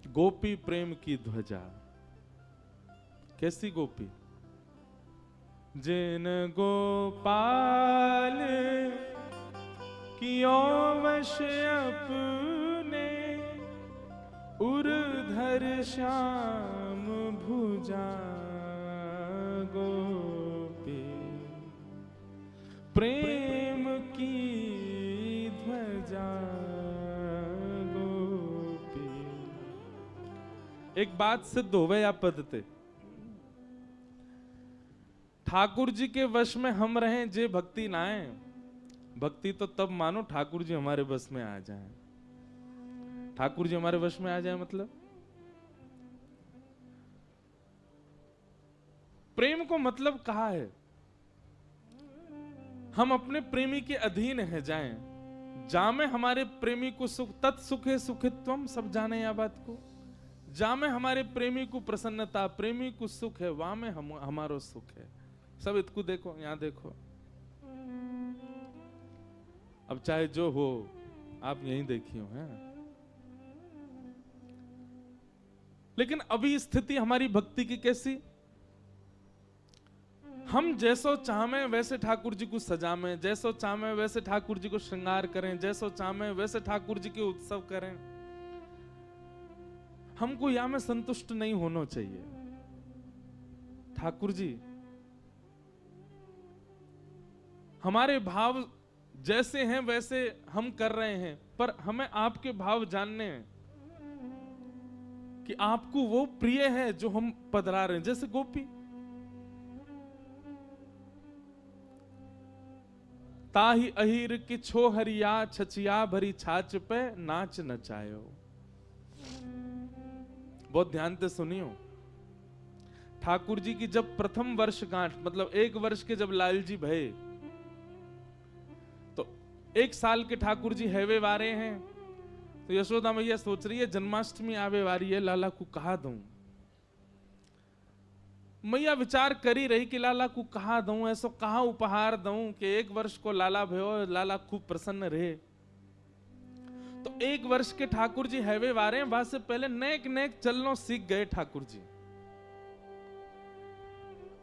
गोपी प्रेम की ध्वजा। कैसी गोपी? जिन गोपाल कियो वश अपने, उर्धर श्याम भुजा गोपी प्रेम की ध्वजा गोपी। एक बात सिद्ध होवे या पदते, ठाकुर जी के वश में हम रहें जे भक्ति ना आए। भक्ति तो तब मानो ठाकुर जी हमारे वश में आ जाएं। ठाकुर जी हमारे वश में आ जाए मतलब प्रेम को मतलब कहा है हम अपने प्रेमी के अधीन है जाएं। जामे हमारे प्रेमी को सुख, तत्सुखे सुखित्वम, सब जाने या बात को। जामे हमारे प्रेमी को प्रसन्नता, प्रेमी को सुख है, वहां में हमारो सुख है। सब इतको देखो, यहां देखो। अब चाहे जो हो, आप यहीं देखियो हैं। लेकिन अभी स्थिति हमारी भक्ति की कैसी? हम जैसो चाहें वैसे ठाकुर जी को सजामें, जैसो चाहें वैसे ठाकुर जी को श्रृंगार करें, जैसो चाहें वैसे ठाकुर जी के उत्सव करें। हमको या में संतुष्ट नहीं होना चाहिए। ठाकुर जी हमारे भाव जैसे हैं वैसे हम कर रहे हैं, पर हमें आपके भाव जानने हैं कि आपको वो प्रिय है जो हम पधरा रहे हैं। जैसे गोपी, ताही अहीर की छोहरिया छचिया भरी छाछ पे नाच नचायो। बहुत ध्यान से सुनियो। ठाकुर जी की जब प्रथम वर्षगांठ, मतलब 1 वर्ष के जब लाल जी भये, तो 1 साल के ठाकुर जी हैवे वारे हैं। तो यशोदा मैया सोच रही है जन्माष्टमी आवे वारी है, लाला को कहा दूं। मैया विचार करी रही कि लाला को कहा दूं, ऐसो कहा उपहार दूं कि 1 वर्ष को लाला भयो, लाला खूब प्रसन्न रहे। तो 1 वर्ष के ठाकुर जी हैवे वारे, वहां से पहले नेक नेक चलनो सीख गए ठाकुर जी।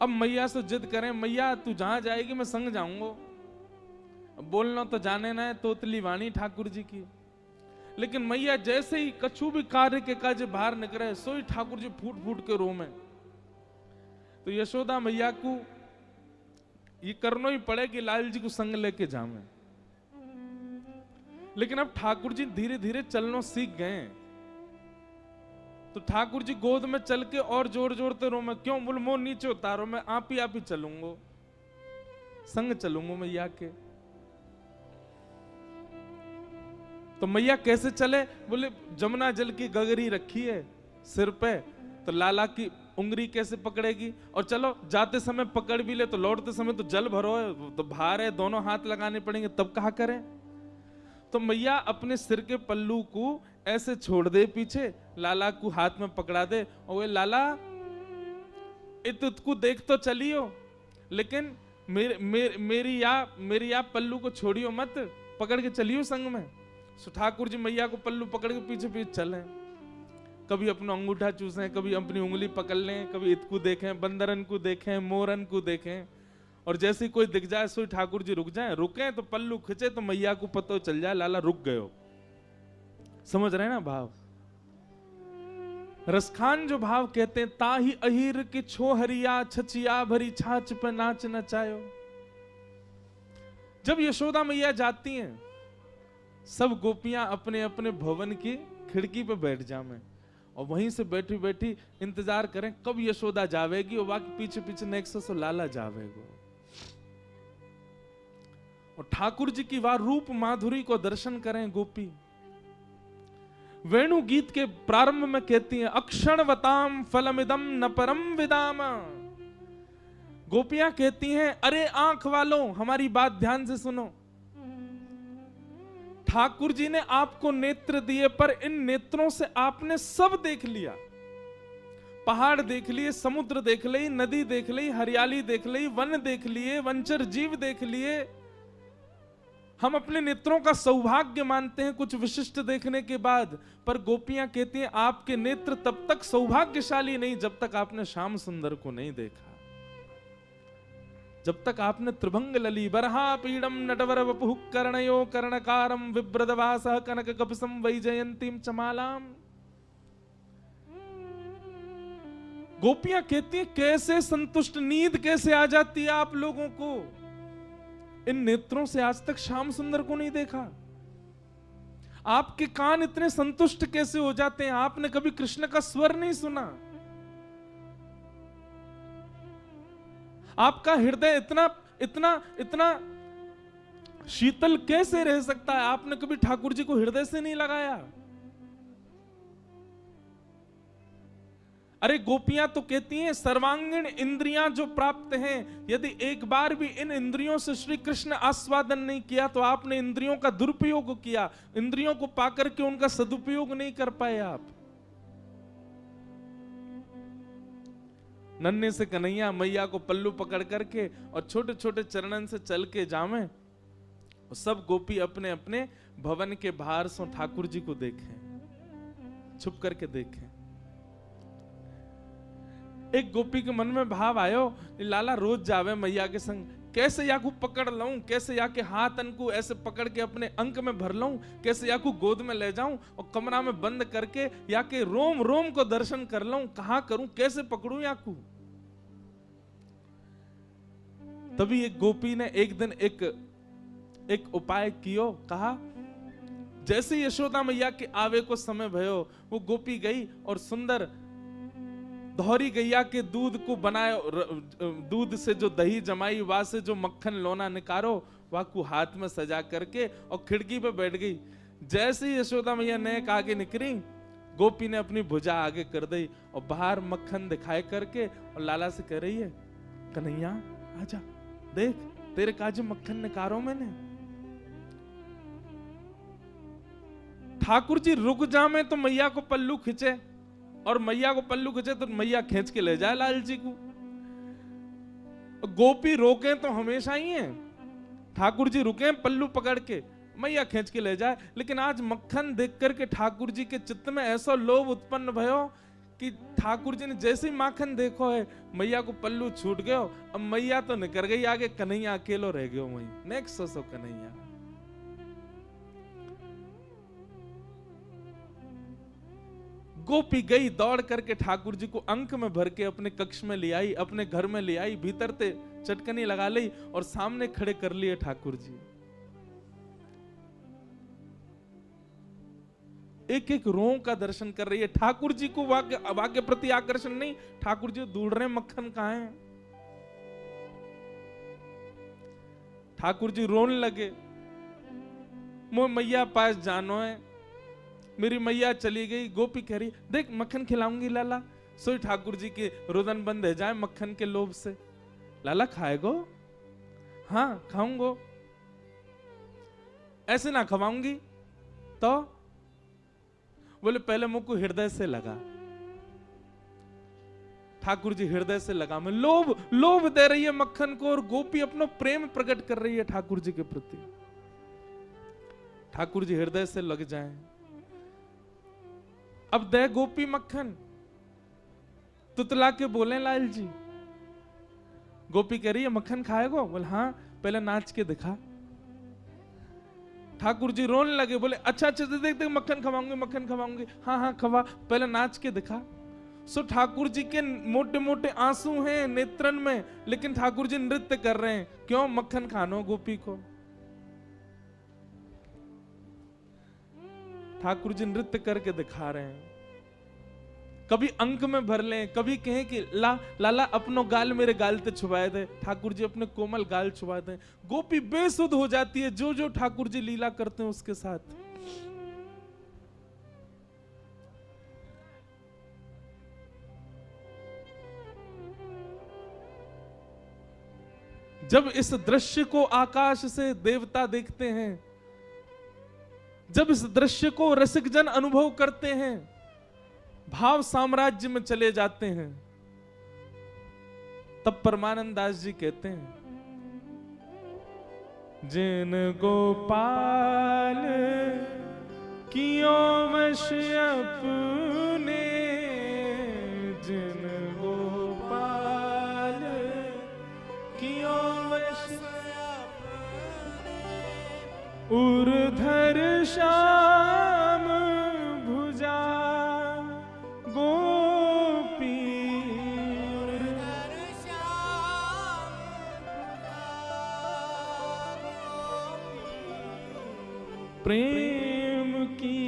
अब मैया से जिद करें, मैया तू जहां जाएगी मैं संग जाऊंगा। बोलना तो जाने ना है, तोतली वाणी ठाकुर जी की। लेकिन मैया जैसे ही कछु भी कार्य के काज बाहर निकले, सोई ठाकुर जी फूट फूट के रोमे। तो यशोदा मैया को ये करना ही पड़े कि लाल जी को संग लेके जावे। लेकिन अब ठाकुर जी धीरे धीरे चलना सीख गए। तो ठाकुर जी गोद में चल के और जोर जोरते रो, मैं क्यों? बोल मोह नीचे उतारो, मैं आप ही चलूंगा, संग चलूंगा मैया के। तो मैया कैसे चले? बोले जमुना जल की गगरी रखी है सिर पे, तो लाला की उंगली कैसे पकड़ेगी? और चलो जाते समय पकड़ भी ले तो लौटते समय तो जल भरो है, तो भार है, दोनों हाथ लगाने पड़ेंगे, तब कहा करें? तो मैया अपने सिर के पल्लू को ऐसे छोड़ दे पीछे, लाला को हाथ में पकड़ा दे और वे लाला इतको देख तो चलियो, लेकिन मेरी या पल्लू को छोड़ियो मत, पकड़ के चलियो संग में। सो ठाकुर जी मैया को पल्लू पकड़ के पीछे पीछे चले। कभी अपना अंगूठा चूसें, कभी अपनी उंगली पकड़ लें, कभी इतको देखें, बंदरन को देखें, मोरन को देखें। और जैसे ही कोई दिख जाए सोई ठाकुर जी रुक जाए, रुके तो पल्लू खिंचे तो मैया को पता चल जाए लाला रुक गयो। समझ रहे ना भाव? रसखान जो भाव कहते हैं, ताही अहीर की छोहरिया छचिया भरी छाछ पे नाच नचायो। जब यशोदा मैया जाती हैं, सब गोपियां अपने अपने भवन की खिड़की पे बैठ जामें और वहीं से बैठी बैठी इंतजार करें कब यशोदा जावेगी, और बाकी पीछे पीछे नेक्स्ट से लाला जावेगो। और ठाकुर जी की वाह रूप माधुरी को दर्शन करें गोपी। वेणु गीत के प्रारंभ में कहती हैं, अक्षणवताम फलमिदम न परम विदाम। गोपियां कहती हैं, अरे आंख वालों हमारी बात ध्यान से सुनो। ठाकुर जी ने आपको नेत्र दिए, पर इन नेत्रों से आपने सब देख लिया। पहाड़ देख लिए, समुद्र देख ली, नदी देख ली, हरियाली देख ली, वन देख लिए, वंचर जीव देख लिए, हम अपने नेत्रों का सौभाग्य मानते हैं कुछ विशिष्ट देखने के बाद, पर गोपियां कहती हैं आपके नेत्र तब तक सौभाग्यशाली नहीं जब तक आपने श्याम सुंदर को नहीं देखा, जब तक आपने त्रिभंग लली बरहा पीडम नटवर वपुः कर्णयो कर्णकारम विभ्रदवासः कनक कपसम वैजयंतीम चमालाम। गोपियां कहती हैं कैसे संतुष्ट, नींद कैसे आ जाती है आप लोगों को, इन नेत्रों से आज तक श्याम सुंदर को नहीं देखा। आपके कान इतने संतुष्ट कैसे हो जाते हैं, आपने कभी कृष्ण का स्वर नहीं सुना, आपका हृदय इतना इतना इतना शीतल कैसे रह सकता है, आपने कभी ठाकुर जी को हृदय से नहीं लगाया। अरे गोपियां तो कहती हैं सर्वांगीण इंद्रियां जो प्राप्त हैं, यदि एक बार भी इन इंद्रियों से श्री कृष्ण आस्वादन नहीं किया तो आपने इंद्रियों का दुरुपयोग किया, इंद्रियों को पाकर के उनका सदुपयोग नहीं कर पाए आप। नन्हे से कन्हैया मैया को पल्लू पकड़ करके और छोटे छोटे चरणन से चल के जावे, सब गोपी अपने अपने भवन के बाहर से ठाकुर जी को देखें, छुप करके देखें। एक गोपी के मन में भाव आयो, लाला रोज जावे मैया के संग, कैसे याकू पकड़ लाऊं, कैसे याके हाथ अनको ऐसे पकड़ के अपने अंक में भर लाऊं, कैसे याकू गोद में ले जाऊं और कमरा में बंद करके याके रोम रोम को दर्शन कर लाऊं, कहां करूं, कैसे पकड़ूं याकू। तभी एक गोपी ने एक दिन एक उपाय कियो, कहा जैसे यशोदा मैया के आवे को समय भयो, वो गोपी गई और सुंदर धौरी गैया के दूध को बनाए, दूध से जो दही जमाई, वहां से जो मक्खन लोना निकारो, वह को हाथ में सजा करके और खिड़की पे बैठ गई। जैसे ही यशोदा मैया नेक आगे निकली, गोपी ने अपनी भुजा आगे कर दी और बाहर मक्खन दिखाए करके और लाला से कह रही है, कन्हैया आजा, देख तेरे काजू मक्खन निकारो मैंने। ठाकुर जी रुक जा में तो मैया को पल्लू खिंचे, और मैया को पल्लू खिंचे तो मैया खींच के ले जाए लाल जी को। गोपी रोके तो हमेशा ही है, ठाकुर जी रुके पल्लू पकड़ के, मैया खींच के ले जाए। लेकिन आज मक्खन देख करके ठाकुर जी के चित्त में ऐसा लोभ उत्पन्न भयो कि ठाकुर जी ने जैसे ही माखन देखो है, मैया को पल्लू छूट गयो, अब मैया तो निकल गई आगे, कन्हैया अकेलो रह गयो वहीं। Next so Kanhaiya. गोपी गई दौड़ करके ठाकुर जी को अंक में भर के अपने कक्ष में ले आई, अपने घर में ले आई, भीतर ते चटकनी लगा ली और सामने खड़े कर लिए ठाकुर जी। एक एक रों का दर्शन कर रही है। ठाकुर जी को वहां के प्रति आकर्षण नहीं, ठाकुर जी ढूंढ रहे मक्खन कहां है। ठाकुर जी रोने लगे, मोह मैया पास जानो है, मेरी मैया चली गई। गोपी कह रही देख मक्खन खिलाऊंगी लाला। सोई ठाकुर जी के रुदन बंद है जाए मक्खन के लोभ से। लाला खाएगो? हाँ खाऊंगो। ऐसे ना खवाऊंगी तो? बोले पहले मुझको हृदय से लगा। ठाकुर जी हृदय से लगा में लोभ दे रही है मक्खन को, और गोपी अपना प्रेम प्रकट कर रही है ठाकुर जी के प्रति। ठाकुर जी हृदय से लग जाएं। अब दे गोपी मक्खन, तुतला के बोले लाल जी। गोपी कह रही है मक्खन खाएगो? बोले हाँ, पहले नाच के दिखा। ठाकुर जी रोने लगे, बोले अच्छा अच्छा देख देख मक्खन खवाऊंगी, मक्खन खवाऊंगी। हाँ हाँ खवा, पहले नाच के दिखा। सो ठाकुर जी के मोटे मोटे आंसू हैं नेत्रन में, लेकिन ठाकुर जी नृत्य कर रहे हैं। क्यों? मक्खन खानो गोपी को। ठाकुर जी नृत्य करके दिखा रहे हैं। कभी अंक में भर लें, कभी कहें कि लाला अपनो गाल मेरे गाल ते छुपाए दे, ठाकुर जी अपने कोमल गाल छुपा दे। गोपी बेसुध हो जाती है जो जो ठाकुर जी लीला करते हैं उसके साथ। जब इस दृश्य को आकाश से देवता देखते हैं, जब इस दृश्य को रसिकजन अनुभव करते हैं, भाव साम्राज्य में चले जाते हैं, तब परमानंद दास जी कहते हैं जिन गोपाल कियो वश अपने, जिन गोपाल कियो वश उर्धर श्याम भुजा गोपी, प्रेम की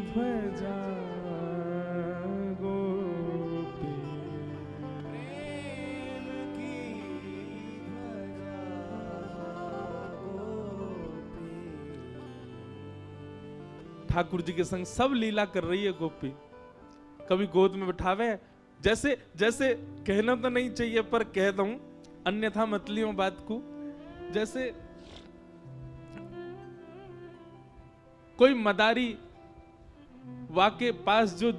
ध्वजा गोपी, प्रेम की ध्वजा गोपी। ठाकुर जी के संग सब लीला कर रही है गोपी। कभी गोद में बिठावे, जैसे जैसे कहना तो नहीं चाहिए पर कह दूं, अन्यथा मत लियो बात को। जैसे कोई मदारी वाके पास जो